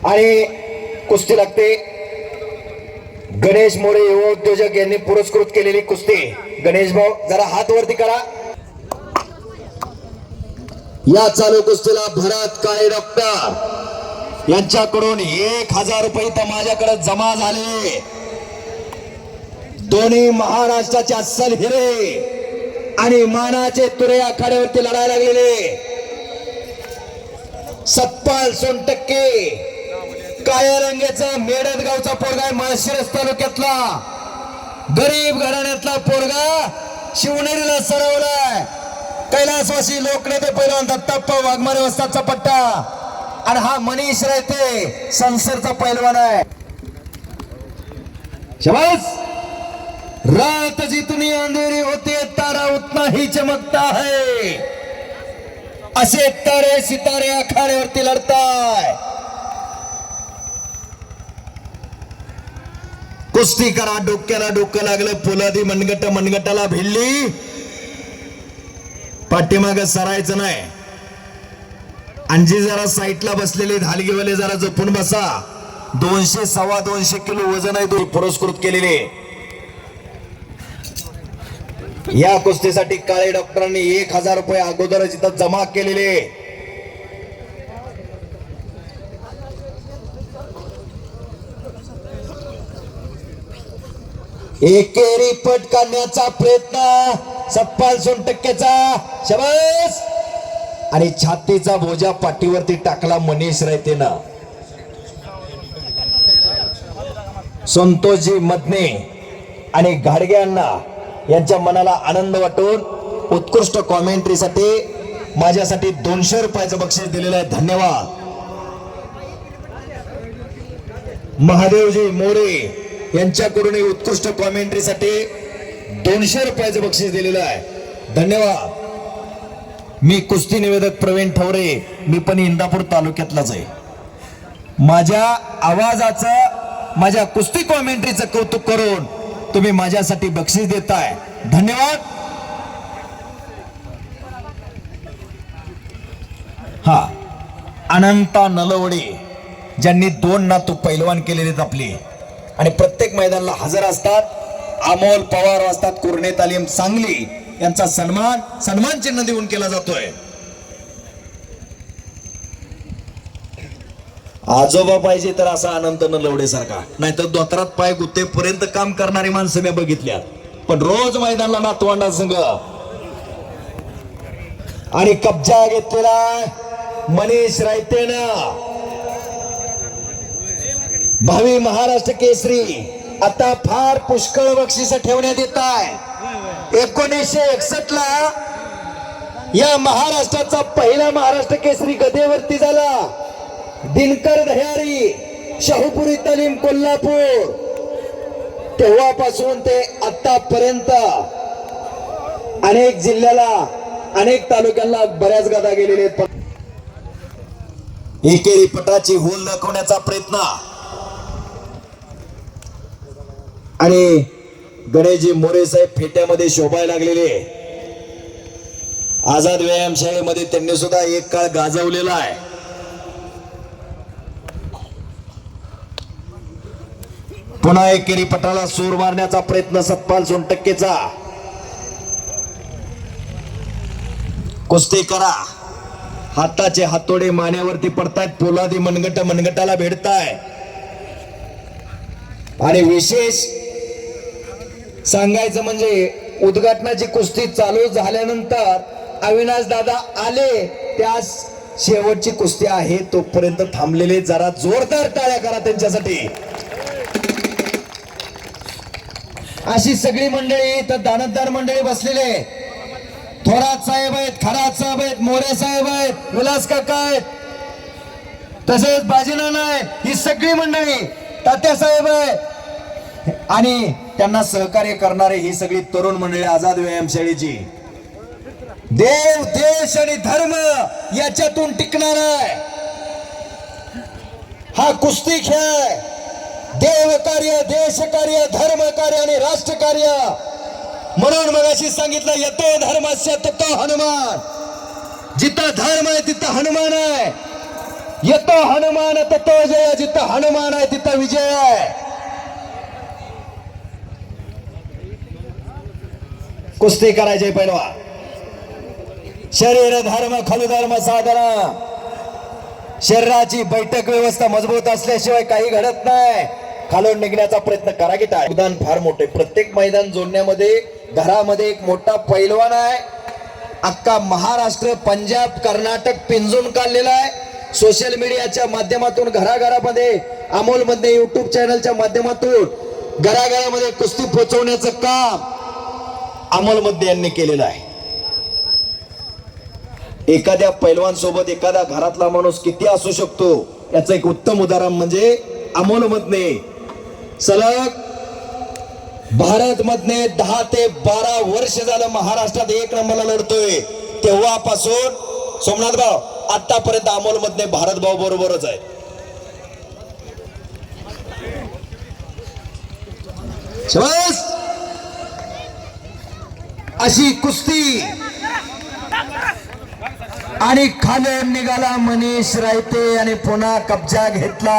आणि कुस्ती लागते गणेश मोरे युवा उद्योजक यांनी पुरस्कृत केलेली कुस्ती। गणेश भाऊ जरा हात वरती करा। या चालू कुस्तीला भरत काळे डॉक्टर यांच्याकडून 1000 रुपये तर माझ्याकडे जमा झाले। दोन्ही महाराष्ट्राचे अस्सल हिरे आणि मानाचे तुरे आखाड्यावरती लढायला लागलेले सतपाल सोनटक्के काळ्या रंगाचा मेडद गावचा पोरगा आहे। माळशिरस तालुक्यातला गरीब घराण्यातला पोरगा शिवनेरीला सरवलाय। कैलासवासी लोकनेते पैलवान दत्ताप्पा वाघमारे वस्तादचा पट्टा आणि हा मनीष रायते संसरचा पैलवान आहे। शाबाश। रात जितनी अंधेरी होती है तारा उतना ही चमकता है। असे तारे सितारे आखाड्यावरती लढताय। कुस्ती करा। डोक्याला डोकं लागलं। पोलादी मनगटाला भिडली। पाठीमागे सरायचं नाही। अंजी जरा साईटला बसलेले धालगेवाले जरा जपून बसा। 200 2.25 किलो वजन आहे। तो पुरस्कृत केलेले या कुस्तीसाठी काळे डॉक्टरांनी 1000 रुपये अगोदरच इथं जमा केलेले। एकेरी पट काढण्याचा प्रयत्न सतपाल सोनटक्केचा। शाबास। आणि छातीचा बोजा पाठीवरती टाकला मनीष रायतेनं। संतोषजी मदने आणि घाडग्यांना यांच्या मनाला आनंद वाटून उत्कृष्ट कॉमेंट्रीसाठी माझ्यासाठी 200 रुपयाचं बक्षीस दिलेलं आहे। धन्यवाद। महादेवजी मोरे यांच्याकडून उत्कृष्ट कॉमेंट्रीसाठी 200 रुपयाचं बक्षीस दिलेलं आहे। धन्यवाद। मी कुस्ती निवेदक प्रवीण ठवरे। मी पण इंदापूर तालुक्यातलाच आहे। माझ्या आवाजाचं माझ्या कुस्ती कॉमेंट्रीचं कौतुक करून तुम्ही माझ्यासाठी बक्षीस देताय। धन्यवाद। हा अनंता नलवडे ज्यांनी 2 नातू पैलवान केलेले आहेत आपले आणि प्रत्येक मैदानाला हजर असतात। अमोल पवार असतात कुर्णे तालीम सांगली यांचा सन्मान चिन्ह देऊन केला जातोय। आजोबा पाहिजे तर असा अनंत नलवडे सारखा, नाहीतर दोतरात पाय गुत्तेपर्यंत काम करणारी माणसं मी बघितल्यात, पण रोज मैदानाला नातवंडा संघ आणि कब्जा घेतलेला मनीष रायतेनं। भावी महाराष्ट्र केसरी आता फार पुष्कळ बक्षीस ठेवण्यात येत आहे। 1961 ला या महाराष्ट्राचा पहिला महाराष्ट्र केसरी गदेवरती झाला। दिनकर दह्यारी शाहूपुरी तालीम कोल्हापूर। तेव्हापासून ते आतापर्यंत अनेक जिल्ह्याला अनेक तालुक्यांना बऱ्याच गदा गेलेले आहेत। एकेरी पटाची होल दाखवण्याचा प्रयत्न आणि गणेशजी मोरे साहेब फेट्यामध्ये शोभायला लागलेले। आझाद व्यायामशाळेमध्ये त्यांनी सुद्धा एक काळ गाजवलेला आहे। पुन्हा एकेरी पटाला सूर मारण्याचा प्रयत्न सतपाल सोनटक्केचा। कुस्ती करा। हाताचे हातोडे मानेवरती पडतायत। पोलादी मनगटाला भिडताय आणि विशेष सांगायचं म्हणजे उद्घाटनाची कुस्ती चालू झाल्यानंतर अविनाश दादा आले त्या शेवटची कुस्ती आहे तोपर्यंत थांबलेले। जरा जोरदार टाळ्या करा त्यांच्यासाठी। अशी सगळी मंडळी तर दानतदार मंडळी बसलेले। थोरात साहेब आहेत, खरात साहेब आहेत, मोरे साहेब आहेत, विलास काका आहेत, तसेच बाजीनाना आहेत। ही सगळी मंडळी तात्या साहेब आहे आणि त्यांना सहकार्य करणारे ही सगळी तरुण मंडळी आझाद व्यायामशाळेची। देव देश आणि धर्म याच्यातून टिकणार आहे हा कुस्ती खेळ। देव कार्य, देश कार्य, धर्म कार्य आणि राष्ट्र कार्य म्हणून मगाशी सांगितलं येतो धर्मस्य ततो हनुमान। जिथं धर्म आहे तिथं हनुमान आहे। येतो हनुमान ततो जय. जिथं हनुमान आहे तिथं विजय आहे. कुस्ती करायचे पैलवा. शरीर धर्म खलु धर्म साधना. शरीराची बैठक व्यवस्था मजबूत असल्याशिवाय काही घडत नाही. खालून निघण्याचा प्रयत्न करा की टाळ. योगदान फार मोठे. प्रत्येक मैदान जोडण्यामध्ये घरामध्ये एक मोठा पैलवान आहे. अख्खा महाराष्ट्र, पंजाब, कर्नाटक पिंजून काढलेला आहे. सोशल मीडियाच्या माध्यमातून घराघरामध्ये, अमोल मध्ये युट्यूब चॅनलच्या माध्यमातून घराघरामध्ये कुस्ती पोहोचवण्याचं काम अमोल मध्ये यांनी केलेलं आहे. एखाद्या पैलवान सोबत एखादा घरातला माणूस किती असू शकतो याचं एक उत्तम उदाहरण म्हणजे अमोल मधने. सलग भारत मधने 10 ते 12 वर्ष झालं महाराष्ट्रात 1 नंबरला लढतोय. तेव्हापासून सोमनाथ भाऊ आतापर्यंत अमोल मधने भारत भाऊ बरोबरच आहे. शाबास. अशी कुस्ती. आणि खालून निघाला मनीष रायते आणि पुन्हा कब्जा घेतला.